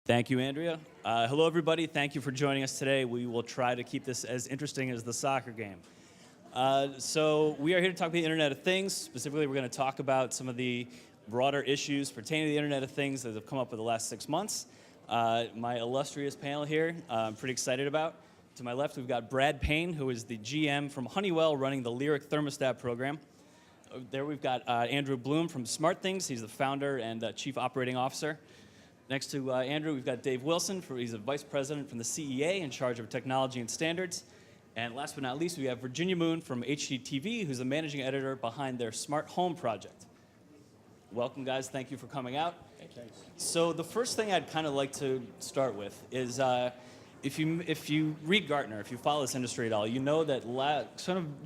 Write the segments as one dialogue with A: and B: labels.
A: Thank you, Andrea. Hello, everybody. Thank you for joining us today. We will try to keep this as interesting as the soccer game. So we are here to talk about the Internet of Things. Specifically, we're going to talk about some of the broader issues pertaining to the Internet of Things that have come up over the last 6 months. My illustrious panel here, I'm pretty excited about. To my left, we've got Brad Paine, who is the GM from Honeywell running the Lyric Thermostat program. There we've got Andrew Bloom from SmartThings. He's the founder and chief operating officer. Next to Andrew, we've got Dave Wilson. He's a vice president from the CEA in charge of technology and standards. And last but not least, we have Virginia Moon from HGTV, who's the managing editor behind their Smart Home project. Welcome, guys. Thank you for coming out.
B: Thanks.
A: So the first thing I'd kind of like to start with is if you read Gartner, if you follow this industry at all, you know that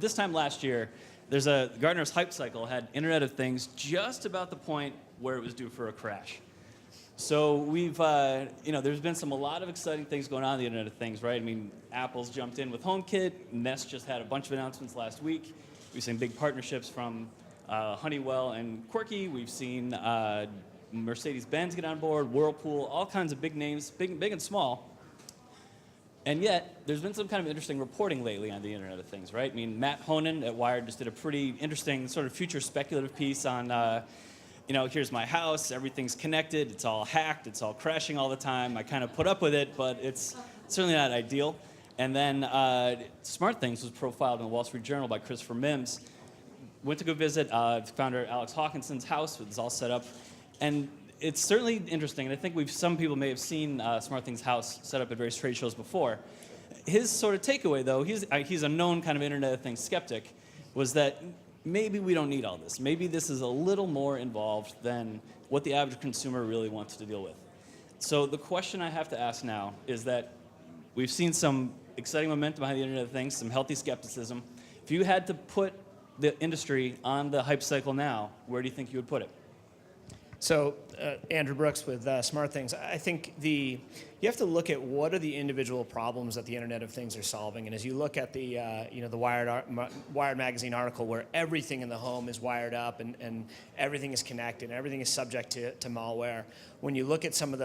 A: this time last year, Gartner's hype cycle had Internet of Things just about the point where it was due for a crash. So we've, there's been a lot of exciting things going on in the Internet of Things, right? I mean, Apple's jumped in with HomeKit. Nest just had a bunch of announcements last week. We've seen big partnerships from Honeywell and Quirky. We've seen Mercedes-Benz get on board, Whirlpool, all kinds of big names, big and small. And yet, there's been some kind of interesting reporting lately on the Internet of Things, right? I mean, Matt Honan at Wired just did a pretty interesting sort of future speculative piece on here's my house, everything's connected, it's all hacked, it's all crashing all the time. I kind of put up with it, but it's certainly not ideal. And then SmartThings was profiled in the Wall Street Journal by Christopher Mims. Went to go visit founder Alex Hawkinson's house, it was all set up. And it's certainly interesting, and I think some people may have seen SmartThings' house set up at various trade shows before. His sort of takeaway, though, he's a known kind of Internet of Things skeptic, was that maybe we don't need all this. Maybe this is a little more involved than what the average consumer really wants to deal with. So the question I have to ask now is that we've seen some exciting momentum behind the Internet of Things, some healthy skepticism. If you had to put the industry on the hype cycle now, where do you think you would put it?
B: So, Andrew Brooks with SmartThings. I think you have to look at what are the individual problems that the Internet of Things are solving. And as you look at the Wired magazine article where everything in the home is wired up and everything is connected and everything is subject to malware, when you look at some of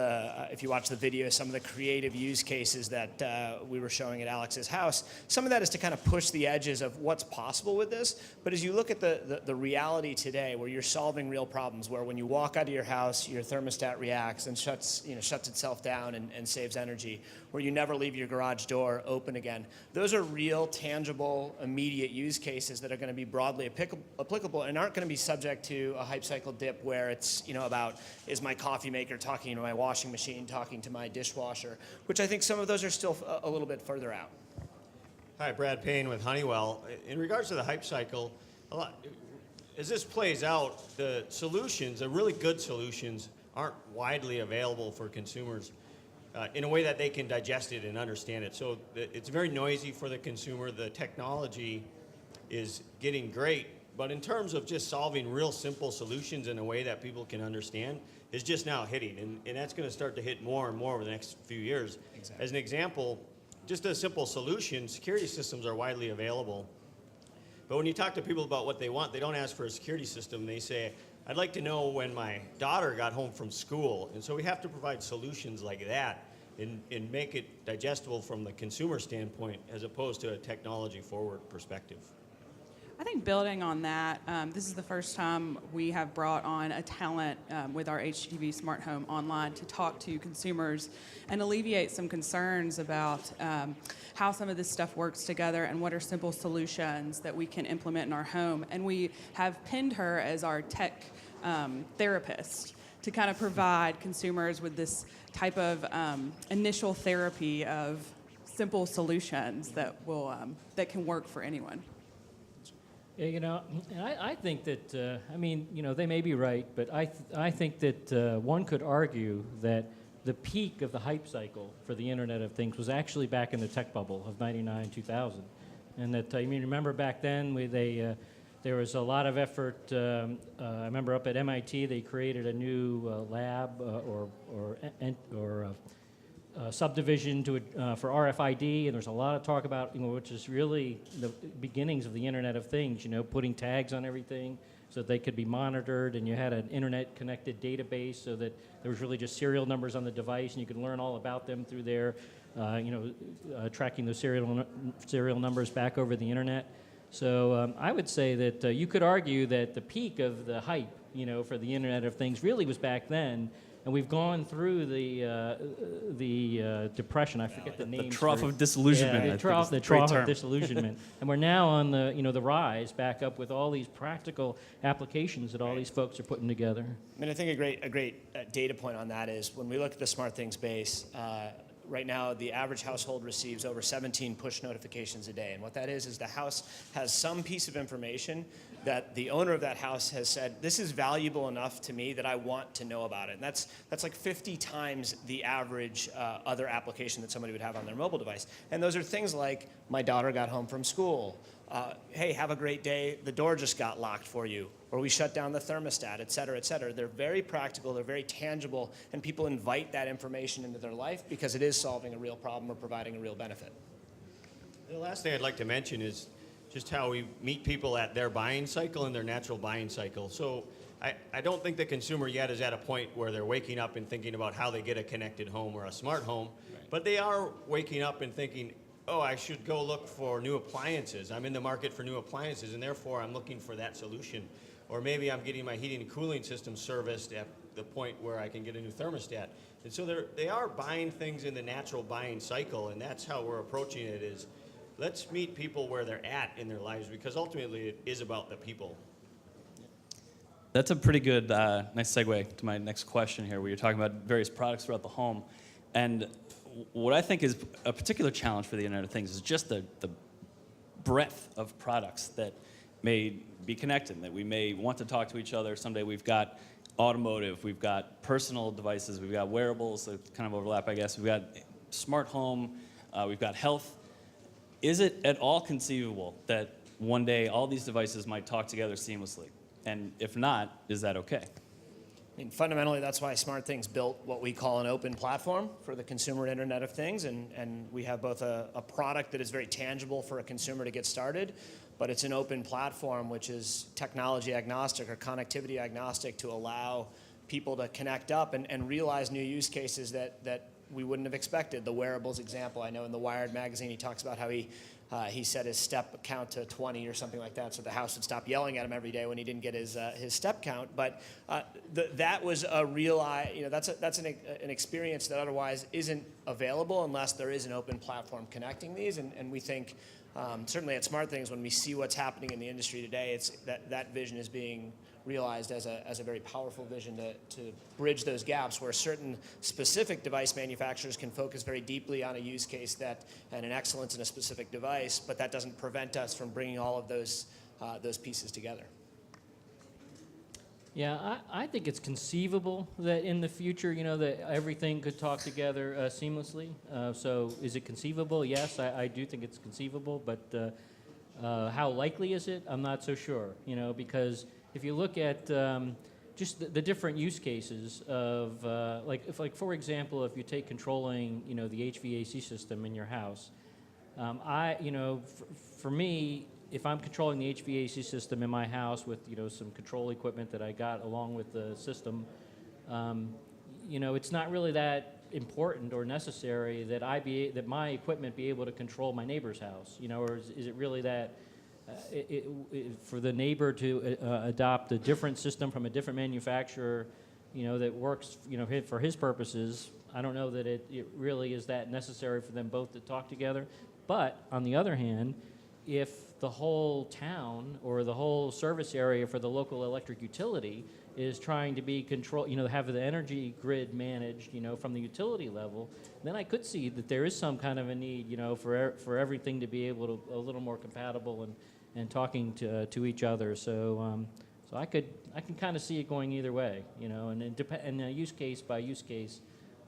B: if you watch the video, some of the creative use cases that we were showing at Alex's house, some of that is to kind of push the edges of what's possible with this. But as you look at the reality today, where you're solving real problems, where when you walk out of your house, your thermostat reacts and shuts itself down and saves energy, where you never leave your garage door open again. Those are real, tangible, immediate use cases that are going to be broadly applicable and aren't going to be subject to a hype cycle dip where it's about, is my coffee maker talking to my washing machine, talking to my dishwasher, which I think some of those are still a little bit further out.
C: Hi, Brad Paine with Honeywell. In regards to the hype cycle, as this plays out, the solutions, the really good solutions, aren't widely available for consumers in a way that they can digest it and understand it. So it's very noisy for the consumer. The technology is getting great, but in terms of just solving real simple solutions in a way that people can understand, is just now hitting, and that's going to start to hit more and more over the next few years.
B: Exactly.
C: As an example, just a simple solution, security systems are widely available. But when you talk to people about what they want, they don't ask for a security system. They say, I'd like to know when my daughter got home from school. And so we have to provide solutions like that and make it digestible from the consumer standpoint as opposed to a technology-forward perspective.
D: I think building on that, this is the first time we have brought on a talent with our HGTV Smart Home Online to talk to consumers and alleviate some concerns about how some of this stuff works together and what are simple solutions that we can implement in our home. And we have pinned her as our tech therapist to kind of provide consumers with this type of initial therapy of simple solutions that can work for anyone.
E: Yeah, and I think that, they may be right, but I think that one could argue that the peak of the hype cycle for the Internet of Things was actually back in the tech bubble of 99, 2000. And that, remember back then, there was a lot of effort. I remember up at MIT, they created a new lab or subdivision for RFID, and there's a lot of talk about, which is really the beginnings of the Internet of Things, putting tags on everything, so that they could be monitored, and you had an internet-connected database so that there was really just serial numbers on the device, and you could learn all about them through there, tracking those serial numbers back over the internet. So I would say that you could argue that the peak of the hype, for the Internet of Things really was back then, and we've gone through the depression. I forget the name.
A: The trough of disillusionment.
E: Yeah,
A: I
E: the
A: think is
E: trough,
A: a
E: the
A: great
E: trough
A: term.
E: of disillusionment, and we're now on the the rise back up with all these practical applications that all these folks are putting together.
B: I mean, I think a great data point on that is when we look at the SmartThings base. Right now, the average household receives over 17 push notifications a day. And what that is the house has some piece of information that the owner of that house has said, this is valuable enough to me that I want to know about it. And that's like 50 times the average other application that somebody would have on their mobile device. And those are things like, my daughter got home from school. Hey, have a great day. The door just got locked for you. Or we shut down the thermostat, et cetera, et cetera. They're very practical, they're very tangible, and people invite that information into their life because it is solving a real problem or providing a real benefit.
C: The last thing I'd like to mention is just how we meet people at their buying cycle and their natural buying cycle. So I don't think the consumer yet is at a point where they're waking up and thinking about how they get a connected home or a smart home, but they are waking up and thinking, oh, I should go look for new appliances. I'm in the market for new appliances, and therefore I'm looking for that solution. Or maybe I'm getting my heating and cooling system serviced at the point where I can get a new thermostat. And so they are buying things in the natural buying cycle, and that's how we're approaching it is, let's meet people where they're at in their lives, because ultimately it is about the people.
A: That's a pretty good, nice segue to my next question here, where you're talking about various products throughout the home. And what I think is a particular challenge for the Internet of Things is just the breadth of products that may be connected, that we may want to talk to each other. Someday we've got automotive, we've got personal devices, we've got wearables that kind of overlap, I guess. We've got smart home, we've got health. Is it at all conceivable that one day all these devices might talk together seamlessly? And if not, is that okay?
B: I mean, fundamentally, that's why SmartThings built what we call an open platform for the consumer Internet of Things, and we have both a product that is very tangible for a consumer to get started, but it's an open platform which is technology agnostic or connectivity agnostic to allow people to connect up and realize new use cases that we wouldn't have expected. The wearables example, I know in the Wired magazine he talks about how he set his step count to 20 or something like that, so the house would stop yelling at him every day when he didn't get his step count. But that was a real, that's an experience that otherwise isn't available unless there is an open platform connecting these. And we think, certainly at SmartThings, when we see what's happening in the industry today, it's that vision is being realized as a very powerful vision to bridge those gaps where certain specific device manufacturers can focus very deeply on a use case and an excellence in a specific device, but that doesn't prevent us from bringing all of those pieces together.
E: Yeah, I think it's conceivable that in the future, that everything could talk together seamlessly. So is it conceivable? Yes, I do think it's conceivable, but how likely is it? I'm not so sure, because if you look at just the different use cases of, for example, if you take controlling, the HVAC system in your house, for me, if I'm controlling the HVAC system in my house with, some control equipment that I got along with the system, it's not really that important or necessary that my equipment be able to control my neighbor's house, or is it really that for the neighbor to adopt a different system from a different manufacturer, that works, for his purposes? I don't know that it really is that necessary for them both to talk together. But on the other hand, if the whole town or the whole service area for the local electric utility is trying to be have the energy grid managed, from the utility level, then I could see that there is some kind of a need, for everything to be able to a little more compatible and talking to each other. So I can kind of see it going either way, and a use case by use case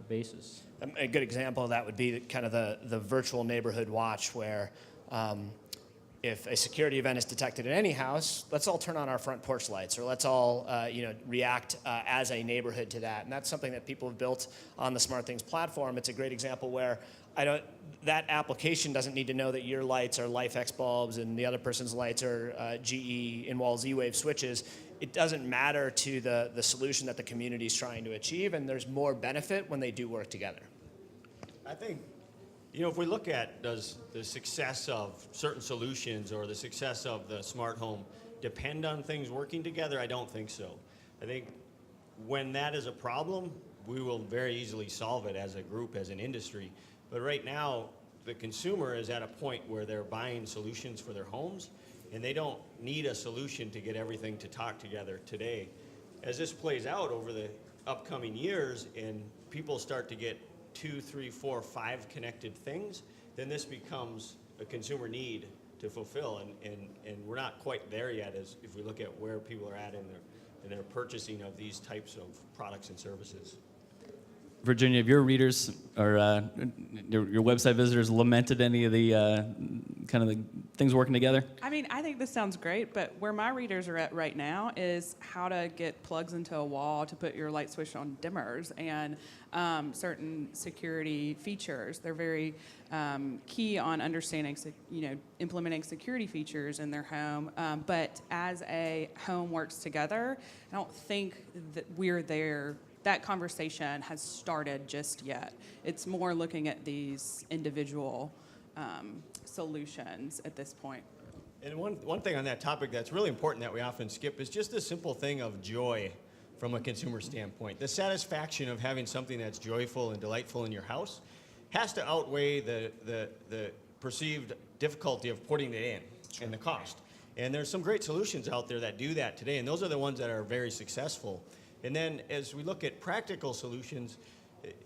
E: basis.
B: A good example of that would be kind of the virtual neighborhood watch where if a security event is detected in any house, let's all turn on our front porch lights, or let's all react as a neighborhood to that. And that's something that people have built on the SmartThings platform. It's a great example where that application doesn't need to know that your lights are LifeX bulbs and the other person's lights are GE in-wall Z-Wave switches. it doesn't matter to the solution that the community is trying to achieve, and there's more benefit when they do work together.
C: I think, if we look at does the success of certain solutions or the success of the smart home depend on things working together, I don't think so. I think when that is a problem, we will very easily solve it as a group, as an industry. But right now, the consumer is at a point where they're buying solutions for their homes, and they don't need a solution to get everything to talk together today. As this plays out over the upcoming years and people start to get 2, 3, 4, 5 connected things, then this becomes a consumer need to fulfill. And we're not quite there yet as if we look at where people are at in their purchasing of these types of products and services.
A: Virginia, have your readers or your website visitors lamented any of the kind of the things working together?
D: I mean, I think this sounds great, but where my readers are at right now is how to get plugs into a wall to put your light switch on dimmers and certain security features. They're very key on understanding, implementing security features in their home. But as a home works together, I don't think that we're there. That conversation has started just yet. It's more looking at these individual solutions at this point.
C: And one thing on that topic that's really important that we often skip is just the simple thing of joy from a consumer standpoint. The satisfaction of having something that's joyful and delightful in your house has to outweigh the perceived difficulty of putting it in and the cost. And there's some great solutions out there that do that today, and those are the ones that are very successful. And then as we look at practical solutions,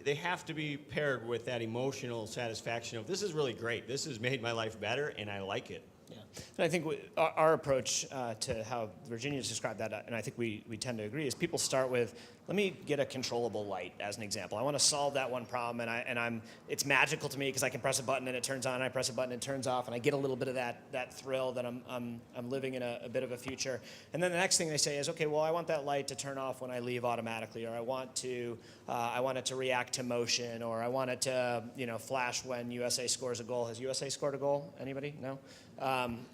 C: they have to be paired with that emotional satisfaction of, this is really great. This has made my life better, and I like it.
B: Yeah. And I think our approach to how Virginia's described that, and I think we tend to agree, is people start with, let me get a controllable light as an example. I want to solve that one problem, and it's magical to me because I can press a button and it turns on, and I press a button and it turns off, and I get a little bit of that thrill that I'm living in a bit of a future. And then the next thing they say is, okay, well, I want that light to turn off when I leave automatically, or I want it to react to motion, or I want it to flash when USA scores a goal. Has USA scored a goal? Anybody? No.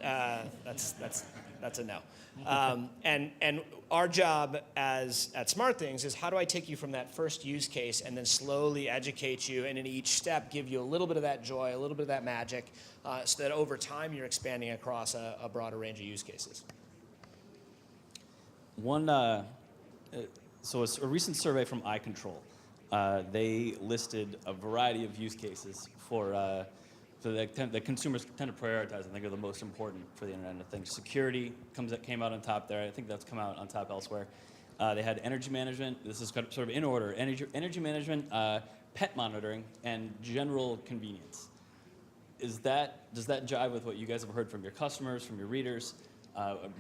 B: That's a no. And our job at SmartThings is, how do I take you from that first use case and then slowly educate you, and in each step give you a little bit of that joy, a little bit of that magic, so that over time you're expanding across a broader range of use cases.
A: So a recent survey from iControl, they listed a variety of use cases for the consumers tend to prioritize, I think, are the most important for the Internet of Things. Security came out on top there. I think that's come out on top elsewhere. They had energy management. This is sort of in order. Energy management, pet monitoring, and general convenience. Does that jive with what you guys have heard from your customers, from your readers?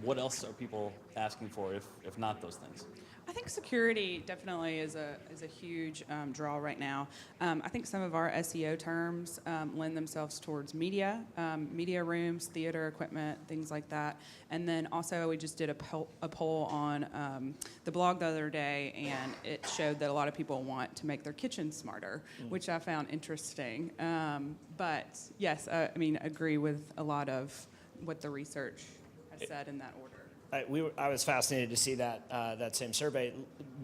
A: What else are people asking for, if not those things?
D: I think security definitely is a huge draw right now. I think some of our SEO terms lend themselves towards media rooms, theater equipment, things like that. And then also we just did a poll on the blog the other day, and it showed that a lot of people want to make their kitchen smarter, which I found interesting. But yes, I agree with a lot of what the research has said in that order.
B: I was fascinated to see that same survey.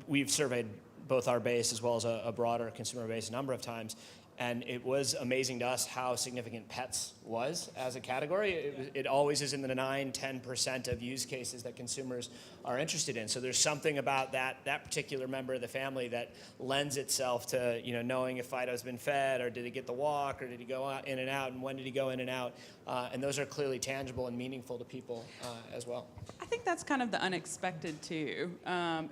B: We've surveyed both our base as well as a broader consumer base a number of times, and it was amazing to us how significant pets was as a category. It always is in the 9-10% of use cases that consumers are interested in. So there's something about that particular member of the family that lends itself to knowing if Fido's been fed, or did he get the walk, or did he go in and out, and when did he go in and out. And those are clearly tangible and meaningful to people as well.
D: I think that's kind of the unexpected too.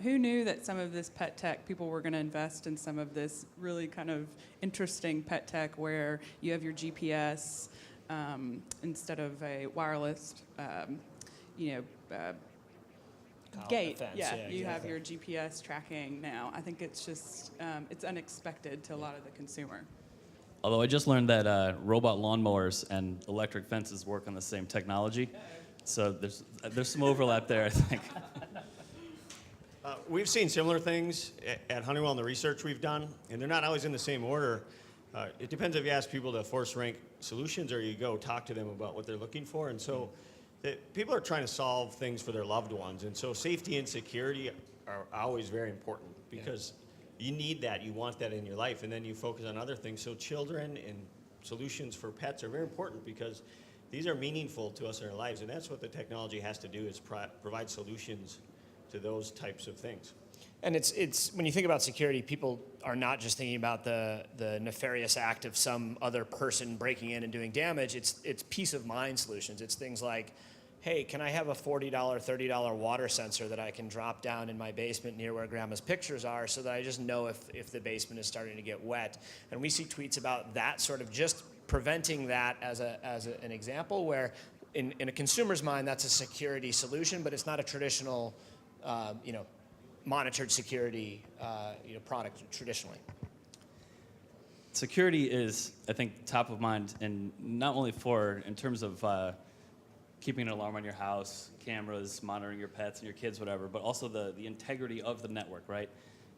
D: Who knew that some of this pet tech, people were going to invest in some of this really kind of interesting pet tech where you have your GPS instead of a wireless, gate.
B: Fence.
D: Yeah,
B: Yeah,
D: you
B: exactly.
D: have your GPS tracking now. I think it's just, it's unexpected to a lot of the consumer.
A: Although I just learned that robot lawnmowers and electric fences work on the same technology, so there's some overlap there, I think.
C: We've seen similar things at Honeywell in the research we've done, and they're not always in the same order. It depends if you ask people to force rank solutions or you go talk to them about what they're looking for. And so people are trying to solve things for their loved ones, and so safety and security are always very important because you need that, you want that in your life, and then you focus on other things. So children and solutions for pets are very important because these are meaningful to us in our lives, and that's what the technology has to do, is provide solutions to those types of things.
B: And it's when you think about security, people are not just thinking about the nefarious act of some other person breaking in and doing damage. It's peace of mind solutions. It's things like, hey, can I have a $40, $30 water sensor that I can drop down in my basement near where grandma's pictures are so that I just know if the basement is starting to get wet. And we see tweets about that sort of just preventing that as an example where in a consumer's mind, that's a security solution, but it's not a traditional, monitored security product traditionally.
A: Security is, I think, top of mind, and not only in terms of keeping an alarm on your house, cameras, monitoring your pets and your kids, whatever, but also the integrity of the network, right?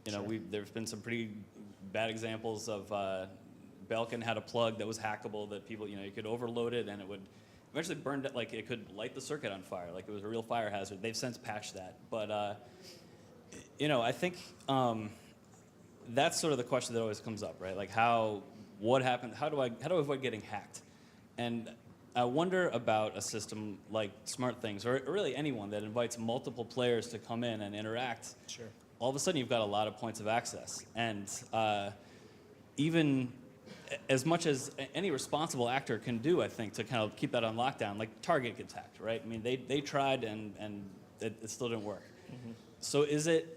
A: There's been some pretty bad examples of Belkin had a plug that was hackable that people, you could overload it and it would eventually burn, like it could light the circuit on fire, like it was a real fire hazard. They've since patched that, but I think that's sort of the question that always comes up, right? Like what happened? How do I avoid getting hacked? And I wonder about a system like SmartThings, or really anyone that invites multiple players to come in and interact.
B: Sure.
A: All of a sudden, you've got a lot of points of access, and even as much as any responsible actor can do, I think, to kind of keep that on lockdown, like Target gets hacked, right? I mean, they tried and it still didn't work. Mm-hmm. So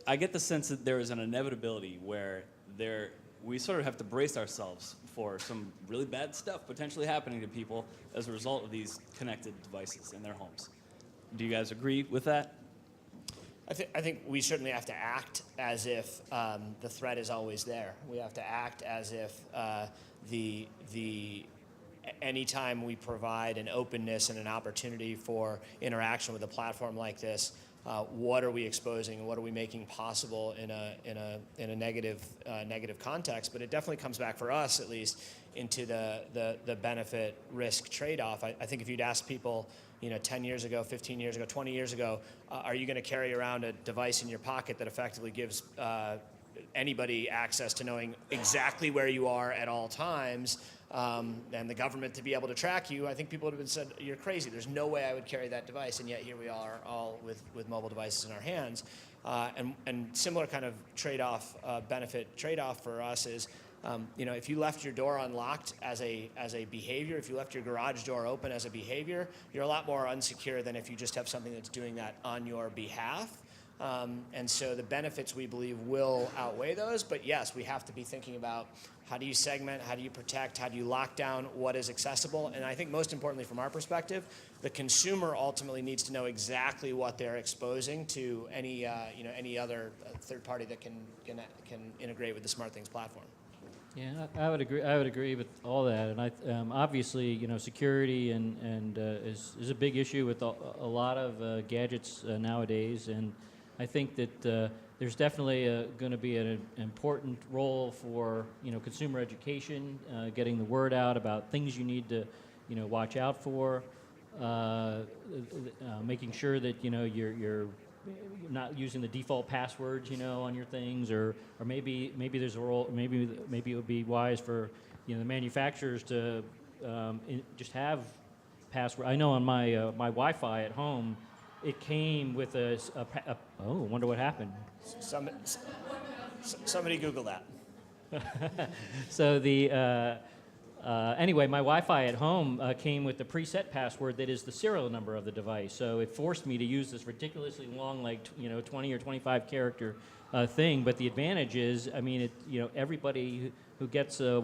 A: I get the sense that there is an inevitability where we sort of have to brace ourselves for some really bad stuff potentially happening to people as a result of these connected devices in their homes. Do you guys agree with that?
B: I think we certainly have to act as if the threat is always there. We have to act as if anytime we provide an openness and an opportunity for interaction with a platform like this, what are we exposing and what are we making possible in a negative context? But it definitely comes back for us, at least, into the benefit risk trade-off. I think if you'd ask people, 10 years ago, 15 years ago, 20 years ago, are you going to carry around a device in your pocket that effectively gives anybody access to knowing exactly where you are at all times, and the government to be able to track you? I think people would have said, you're crazy. There's no way I would carry that device, and yet here we are all with mobile devices in our hands. And similar kind of trade-off, benefit trade-off for us is, if you left your door unlocked as a behavior, if you left your garage door open as a behavior, you're a lot more unsecure than if you just have something that's doing that on your behalf. And so the benefits, we believe, will outweigh those. But yes, we have to be thinking about how do you segment, how do you protect, how do you lock down what is accessible. And I think most importantly from our perspective, the consumer ultimately needs to know exactly what they're exposing to any other third party that can integrate with the SmartThings platform.
E: Yeah, I would agree with all that, and obviously, security is a big issue with a lot of gadgets nowadays, and I think that there's definitely going to be an important role for consumer education, getting the word out about things you need to watch out for, making sure that you're not using the default passwords, on your things, or maybe there's a role. Maybe it would be wise for the manufacturers to just have password. I know on my Wi-Fi at home, it came with I wonder what happened.
B: Somebody Google that.
E: So anyway, my Wi-Fi at home came with the preset password that is the serial number of the device. So it forced me to use this ridiculously long, 20 or 25 character thing. But the advantage is, everybody who gets a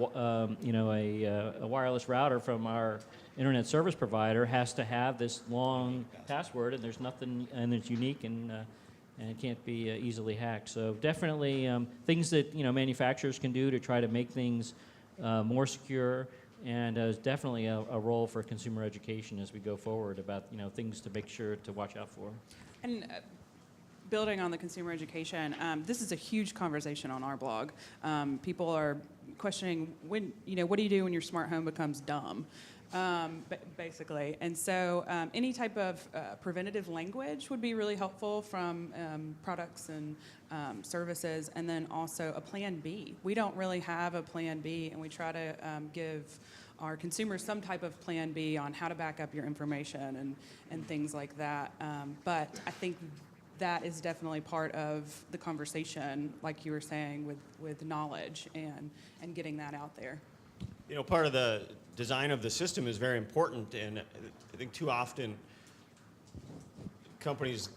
E: wireless router from our internet service provider has to have this long password, and there's nothing, and it's unique, and it can't be easily hacked. So definitely things that manufacturers can do to try to make things more secure, and there's definitely a role for consumer education as we go forward about things to make sure to watch out for.
D: And building on the consumer education, this is a huge conversation on our blog. People are questioning what do you do when your smart home becomes dumb? basically. And so any type of preventative language would be really helpful from products and services, and then also a plan B. We don't really have a plan B, and we try to give our consumers some type of plan B on how to back up your information and things like that. But I think that is definitely part of the conversation, like you were saying, with knowledge and getting that out there.
C: You know, part of the design of the system is very important, and I think too often companies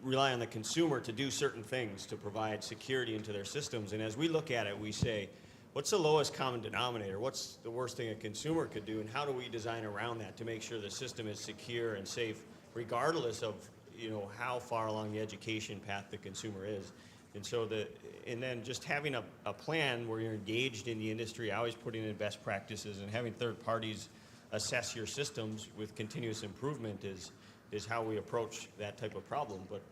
C: rely on the consumer to do certain things to provide security into their systems. And as we look at it, we say, what's the lowest common denominator? What's the worst thing a consumer could do, and how do we design around that to make sure the system is secure and safe, regardless of, you know, how far along the education path the consumer is. And then just having a plan where you're engaged in the industry, always putting in best practices, and having third parties assess your systems with continuous improvement is how we approach that type of problem. But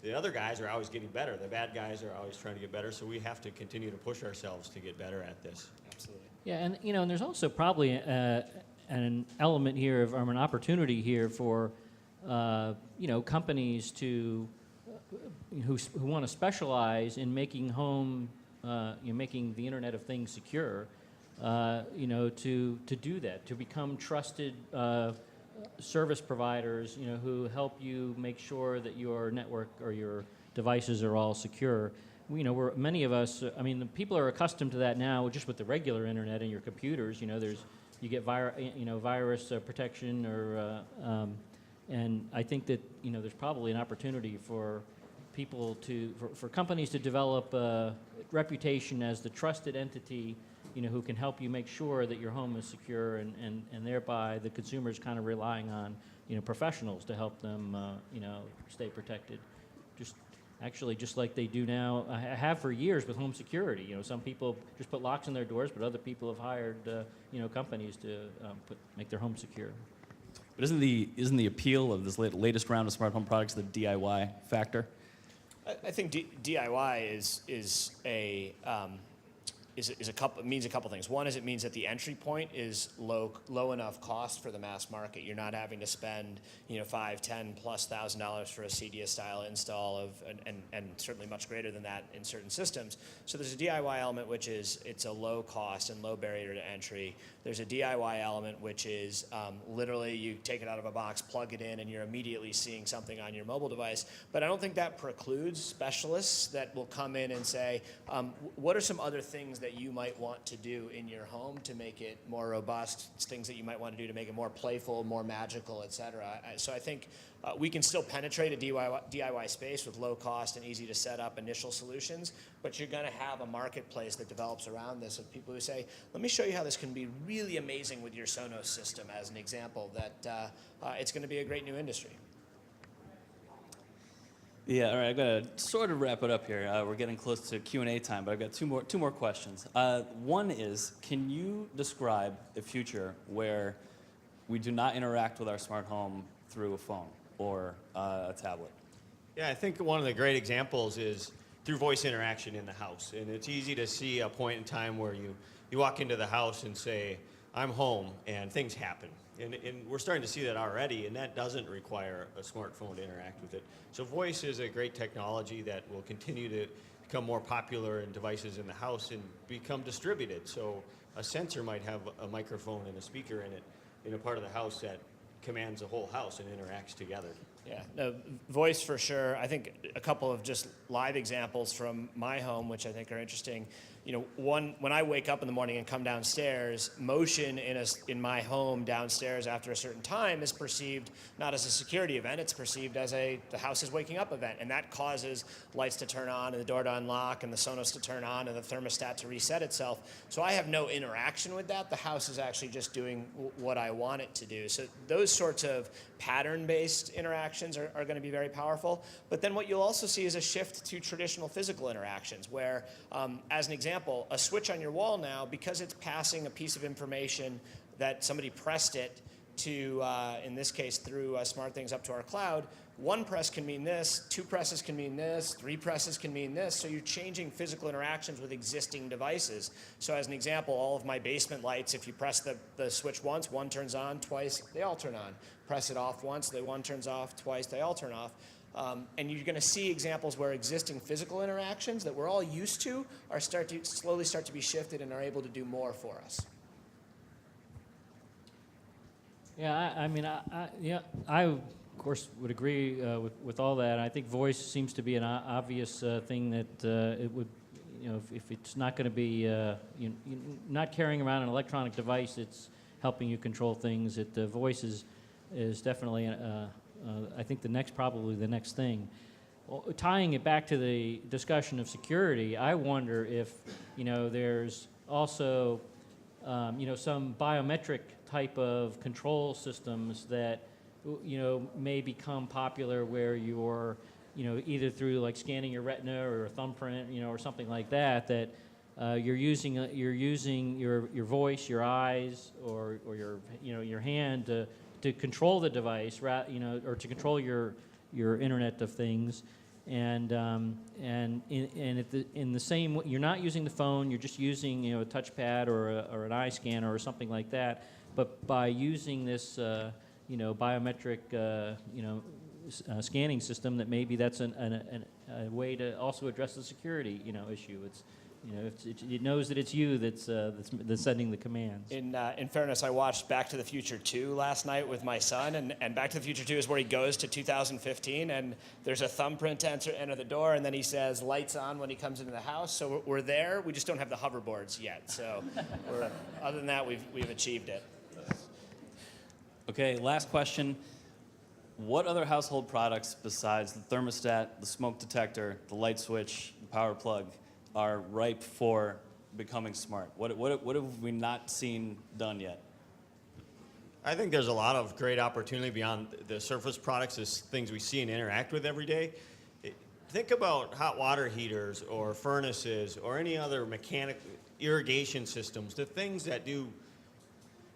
C: the other guys are always getting better. The bad guys are always trying to get better, so we have to continue to push ourselves to get better at this.
B: Absolutely.
E: Yeah, and you know, and there's also probably an element here of, or an opportunity here for you know, companies to who want to specialize in making home, you know, making the Internet of Things secure. You know, to do that, to become trusted service providers, you know, who help you make sure that your network or your devices are all secure. You know, many of us, I mean, the people are accustomed to that now just with the regular internet and your computers. You know, you get virus protection, or and I think that, you know, there's probably an opportunity for people for companies to develop a reputation as the trusted entity, you know, who can help you make sure that your home is secure, and thereby the consumer's kind of relying on, you know, professionals to help them, you know, stay protected. Just like they do now, I have for years with home security. You know, some people just put locks on their doors, but other people have hired, you know, companies to make their home secure.
A: But isn't the appeal of this latest round of smart home products the DIY factor?
B: I think DIY means a couple things. One is it means that the entry point is low enough cost for the mass market. You're not having to spend, you know, $5,000-10,000+ for a CEDIA style install and certainly much greater than that in certain systems. So there's a DIY element, which is it's a low cost and low barrier to entry. There's a DIY element, which is literally you take it out of a box, plug it in, and you're immediately seeing something on your mobile device. But I don't think that precludes specialists that will come in and say, what are some other things that you might want to do in your home to make it more robust, things that you might want to do to make it more playful, more magical, et cetera. So I think we can still penetrate a DIY space with low cost and easy to set up initial solutions, but you're going to have a marketplace that develops around this of people who say, let me show you how this can be really amazing with your Sonos system as an example, that it's going to be a great new industry.
A: Yeah, all right, I've got to sort of wrap it up here. We're getting close to Q&A time, but I've got two more questions. One is, can you describe a future where we do not interact with our smart home through a phone or a tablet?
C: Yeah, I think one of the great examples is through voice interaction in the house. And it's easy to see a point in time where you walk into the house and say, I'm home, and things happen. And we're starting to see that already, and that doesn't require a smartphone to interact with it. So voice is a great technology that will continue to become more popular in devices in the house and become distributed. So a sensor might have a microphone and a speaker in it in a part of the house that commands the whole house and interacts together.
B: Yeah, no, voice for sure. I think a couple of just live examples from my home, which I think are interesting. You know, one, when I wake up in the morning and come downstairs, motion in my home downstairs after a certain time is perceived not as a security event, it's perceived as the house is waking up event. And that causes lights to turn on and the door to unlock and the Sonos to turn on and the thermostat to reset itself. So I have no interaction with that. The house is actually just doing what I want it to do. So those sorts of pattern-based interactions are going to be very powerful. But then what you'll also see is a shift to traditional physical interactions where, as an example, a switch on your wall now, because it's passing a piece of information that somebody pressed it to, in this case, through SmartThings up to our cloud, one press can mean this, two presses can mean this, three presses can mean this. So you're changing physical interactions with existing devices. So as an example, all of my basement lights, if you press the switch once, one turns on, twice, they all turn on. Press it off once, one turns off, twice, they all turn off. And you're going to see examples where existing physical interactions that we're all used to are slowly start to be shifted and are able to do more for us.
E: Yeah, I of course would agree with all that. I think voice seems to be an obvious thing that it would, if it's not going to be, not carrying around an electronic device, it's helping you control things. The voice is definitely, I think, probably the next thing. Tying it back to the discussion of security, I wonder if, there's also, some biometric type of control systems that may become popular where you're either through like scanning your retina or a thumbprint or something like that you're using your voice, your eyes, or your hand to control the device, or to control your Internet of Things. And in the same way, you're not using the phone, you're just using a touchpad or an eye scanner or something like that. But by using this biometric scanning system, that maybe that's a way to also address the security issue. It knows that it's you that's sending the commands.
B: In fairness, I watched Back to the Future 2 last night with my son, and Back to the Future 2 is where he goes to 2015, and there's a thumbprint to enter the door, and then he says lights on when he comes into the house. So we're there. We just don't have the hoverboards yet. So other than that, we've achieved it.
A: Okay, last question. What other household products besides the thermostat, the smoke detector, the light switch, the power plug are ripe for becoming smart? What have we not seen done yet?
C: I think there's a lot of great opportunity beyond the surface products, as things we see and interact with every day. Think about hot water heaters or furnaces or any other mechanical irrigation systems, the things that do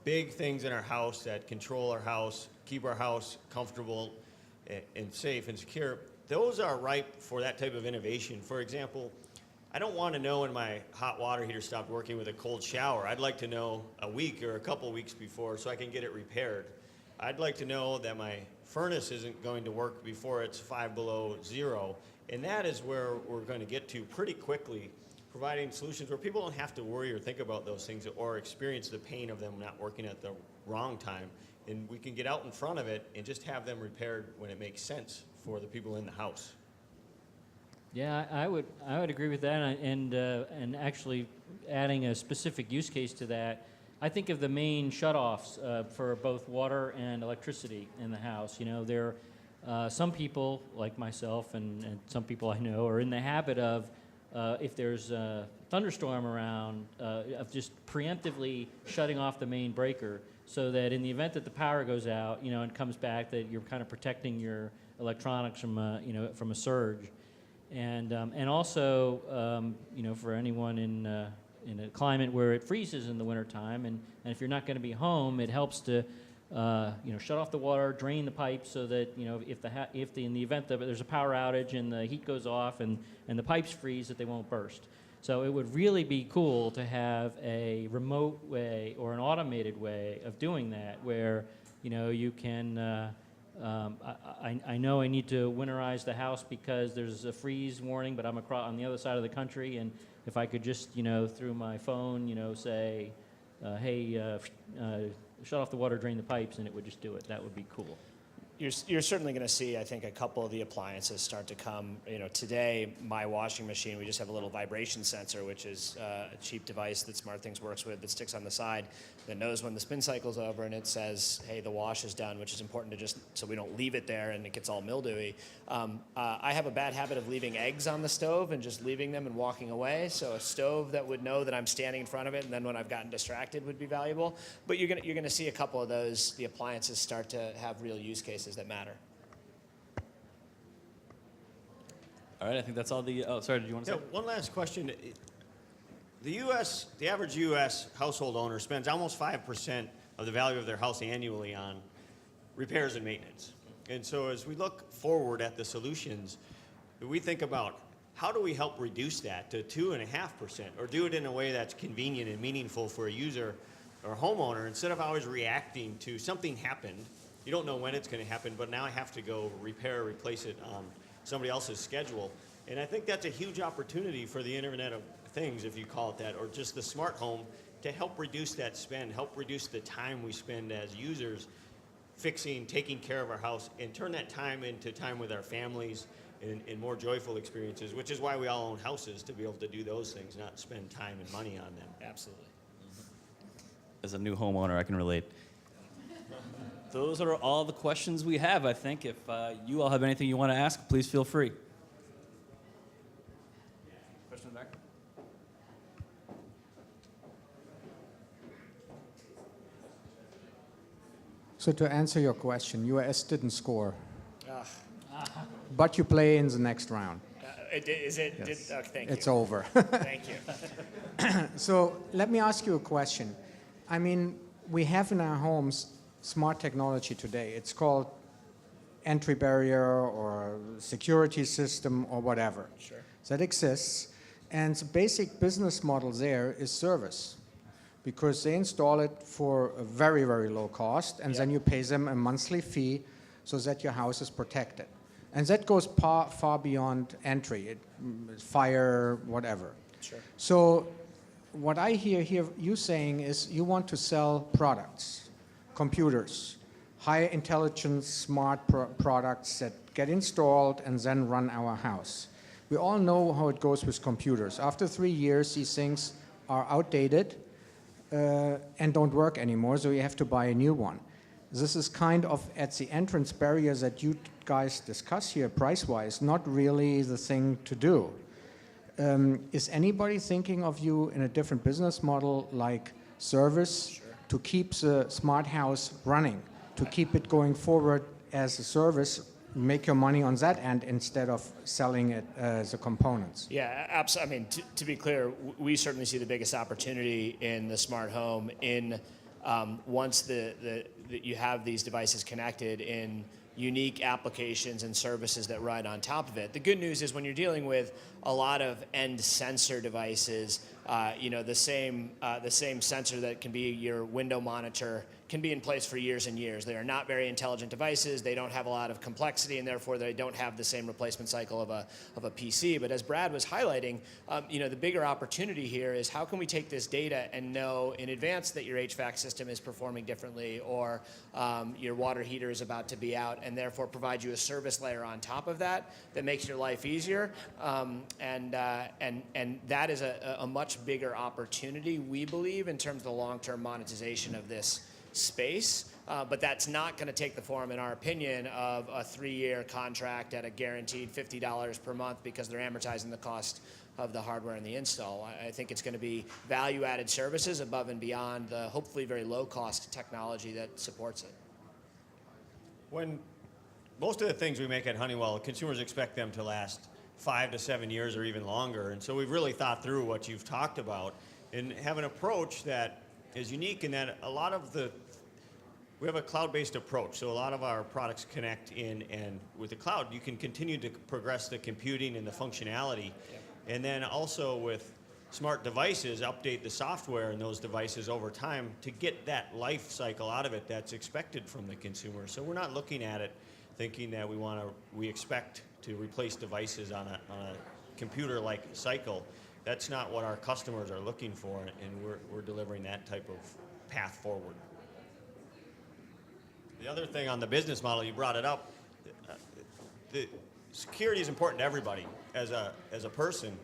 C: big things in our house that control our house, keep our house comfortable and safe and secure. Those are ripe for that type of innovation. For example, I don't want to know when my hot water heater stopped working with a cold shower. I'd like to know a week or a couple weeks before so I can get it repaired. I'd like to know that my furnace isn't going to work before it's 5 below zero. And that is where we're going to get to pretty quickly, providing solutions where people don't have to worry or think about those things or experience the pain of them not working at the wrong time. And we can get out in front of it and just have them repaired when it makes sense for the people in the house.
E: Yeah, I would agree with that, and actually adding a specific use case to that. I think of the main shutoffs for both water and electricity in the house. There are some people like myself and some people I know are in the habit of, if there's a thunderstorm around, of just preemptively shutting off the main breaker, so that in the event that the power goes out, and comes back, that you're kind of protecting your electronics from a surge. And also, for anyone in a climate where it freezes in the wintertime, and if you're not going to be home, it helps to shut off the water, drain the pipes, so that if in the event that there's a power outage and the heat goes off and the pipes freeze, that they won't burst. So it would really be cool to have a remote way or an automated way of doing that, where you can. I know I need to winterize the house because there's a freeze warning, but I'm on the other side of the country, and if I could just, through my phone, say, hey, shut off the water, drain the pipes, and it would just do it. That would be cool.
B: You're certainly going to see, I think, a couple of the appliances start to come. Today, my washing machine, we just have a little vibration sensor, which is a cheap device that SmartThings works with that sticks on the side that knows when the spin cycle's over, and it says, hey, the wash is done, which is important to just so we don't leave it there and it gets all mildewy. I have a bad habit of leaving eggs on the stove and just leaving them and walking away. So a stove that would know that I'm standing in front of it, and then when I've gotten distracted, would be valuable. But you're gonna see a couple of those, the appliances start to have real use cases that matter.
A: All right, I think that's all the. Oh, sorry, did you want to say?
C: One last question. The average U.S. household owner spends almost 5% of the value of their house annually on repairs and maintenance. And so as we look forward at the solutions, we think about how do we help reduce that to 2.5%, or do it in a way that's convenient and meaningful for a user or homeowner, instead of always reacting to something happened. You don't know when it's going to happen, but now I have to go repair or replace it on somebody else's schedule. And I think that's a huge opportunity for the Internet of Things, if you call it that, or just the smart home, to help reduce that spend, help reduce the time we spend as users fixing, taking care of our house, and turn that time into time with our families and more joyful experiences, which is why we all own houses, to be able to do those things, not spend time and money on them.
B: Absolutely.
A: As a new homeowner, I can relate. Those are all the questions we have, I think. If you all have anything you want to ask, please feel free. Question in the back?
F: So to answer your question, US didn't score, but you play in the next round.
B: Is it?
F: Yes.
B: Thank
F: It's
B: you.
F: over.
B: Thank you.
F: So let me ask you a question. I mean, we have in our homes smart technology today. It's called entry barrier or security system or whatever.
B: Sure.
F: That exists. And the basic business model there is service, because they install it for a very, very low cost, and then you pay them a monthly fee so that your house is protected. And that goes far beyond entry, fire, whatever.
B: Sure.
F: So what I hear you saying is you want to sell products, computers, high intelligence, smart products that get installed and then run our house. We all know how it goes with computers. After 3 years, these things are outdated and don't work anymore, so you have to buy a new one. This is kind of at the entrance barrier that you guys discuss here, price-wise, not really the thing to do. Is anybody thinking of you in a different business model, like service, to keep the smart house running, to keep it going forward as a service, make your money on that end instead of selling it as a components?
B: Yeah, absolutely. I mean, to be clear, we certainly see the biggest opportunity in the smart home in once you have these devices connected in unique applications and services that run on top of it. The good news is when you're dealing with a lot of end sensor devices, the same sensor that can be your window monitor can be in place for years and years. They are not very intelligent devices. They don't have a lot of complexity, and therefore they don't have the same replacement cycle of a PC. But as Brad was highlighting, the bigger opportunity here is how can we take this data and know in advance that your HVAC system is performing differently, or your water heater is about to be out, and therefore provide you a service layer on top of that makes your life easier. And that is a much bigger opportunity, we believe, in terms of the long-term monetization of this space. But that's not going to take the form, in our opinion, of a 3-year contract at a guaranteed $50 per month because they're amortizing the cost of the hardware and the install. I think it's going to be value-added services above and beyond the hopefully very low-cost technology that supports it.
C: When most of the things we make at Honeywell, consumers expect them to last 5 to 7 years or even longer. And so we've really thought through what you've talked about and have an approach that is unique in that we have a cloud-based approach. So a lot of our products connect in, and with the cloud, you can continue to progress the computing and the functionality. And then also with smart devices, update the software in those devices over time to get that life cycle out of it that's expected from the consumer. So we're not looking at it thinking that we expect to replace devices on a computer-like cycle. That's not what our customers are looking for, and we're delivering that type of path forward. The other thing on the business model, you brought it up, the security is important to everybody as a person.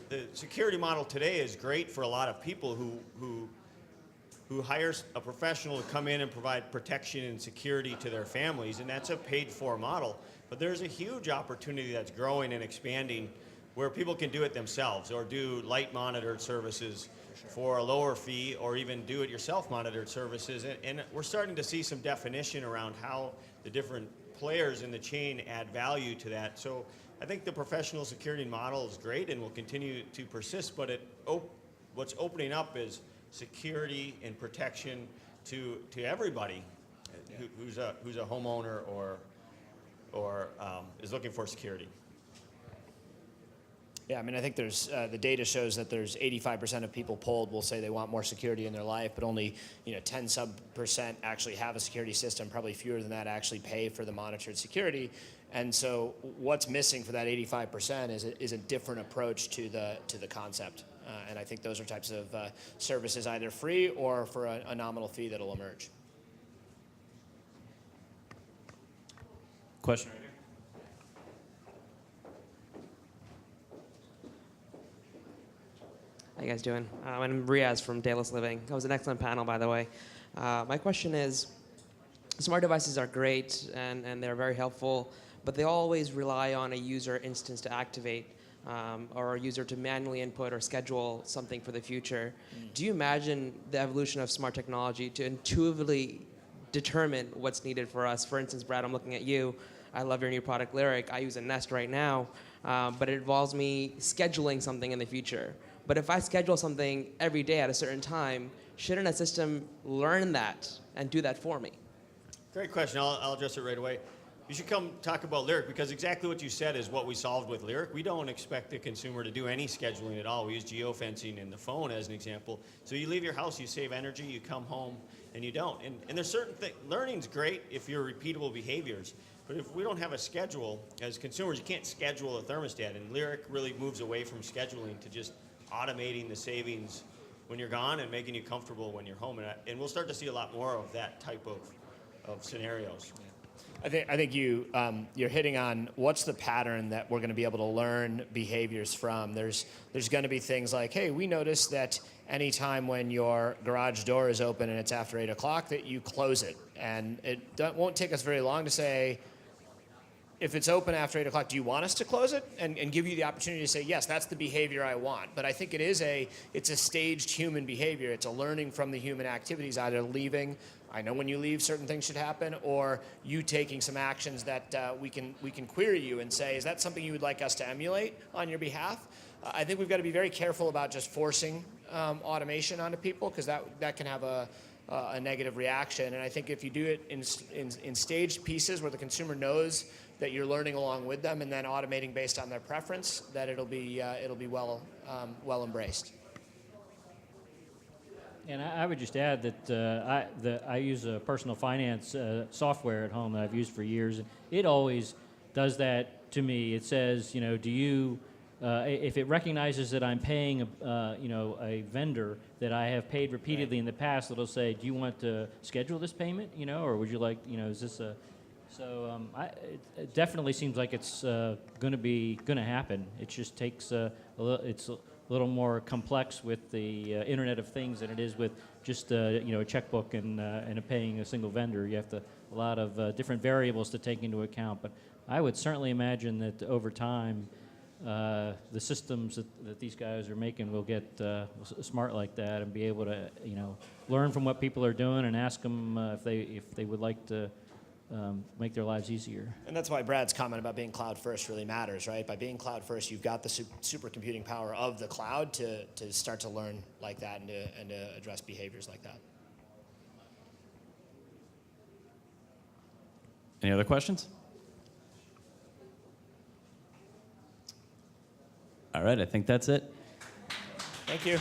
C: The security model today is great for a lot of people who hires a professional to come in and provide protection and security to their families, and that's a paid-for model. But there's a huge opportunity that's growing and expanding where people can do it themselves or do light monitored services for a lower fee, or even do it yourself monitored services. And we're starting to see some definition around how the different players in the chain add value to that. So I think the professional security model is great and will continue to persist, but what's opening up is security and protection to everybody who's a homeowner or is looking for security.
B: Yeah, I mean, I think there's the data shows that there's 85% of people polled will say they want more security in their life, but only 10% actually have a security system. Probably fewer than that actually pay for the monitored security. And so, what's missing for that 85% is a different approach to the concept. And I think those are types of services either free or for a nominal fee that'll emerge.
A: Question right here.
G: How you guys doing? I'm Riaz from Dayless Living. That was an excellent panel, by the way. My question is, smart devices are great and they're very helpful, but they always rely on a user instance to activate or a user to manually input or schedule something for the future. Do you imagine the evolution of smart technology to intuitively determine what's needed for us? For instance, Brad, I'm looking at you. I love your new product, Lyric. I use a Nest right now, but it involves me scheduling something in the future. But if I schedule something every day at a certain time, shouldn't a system learn that and do that for me?
C: Great question. I'll address it right away. You should come talk about Lyric, because exactly what you said is what we solved with Lyric. We don't expect the consumer to do any scheduling at all. We use geofencing in the phone as an example. So you leave your house, you save energy, you come home, and you don't. And there's certain things, learning's great if you're repeatable behaviors. But if we don't have a schedule, as consumers, you can't schedule a thermostat. And Lyric really moves away from scheduling to just automating the savings when you're gone and making you comfortable when you're home. And we'll start to see a lot more of that type of scenarios.
B: I think you're hitting on what's the pattern that we're going to be able to learn behaviors from. There's going to be things like, hey, we noticed that anytime when your garage door is open and it's after 8 o'clock that you close it. And it won't take us very long to say, if it's open after 8 o'clock, do you want us to close it? And give you the opportunity to say, yes, that's the behavior I want. But I think it's a staged human behavior. It's a learning from the human activities, either leaving, I know when you leave certain things should happen, or you taking some actions that we can query you and say, is that something you would like us to emulate on your behalf? I think we've got to be very careful about just forcing automation onto people, because that can have a negative reaction. And I think if you do it in staged pieces where the consumer knows that you're learning along with them and then automating based on their preference, that it'll be well embraced.
E: And I would just add that I use a personal finance software at home that I've used for years. And it always does that to me. It says, do you, if it recognizes that I'm paying a vendor that I have paid repeatedly in the past, it'll say, do you want to schedule this payment, or would you like, is this a... So it definitely seems like it's going to happen. It just takes it's a little more complex with the Internet of Things than it is with just a checkbook and paying a single vendor. You have a lot of different variables to take into account. But I would certainly imagine that over time, the systems that these guys are making will get smart like that and be able to learn from what people are doing and ask them if they would like to make their lives easier.
B: And that's why Brad's comment about being cloud first really matters, right? By being cloud first, you've got the supercomputing power of the cloud to start to learn like that and to address behaviors like that.
A: Any other questions? All right, I think that's it.
B: Thank you.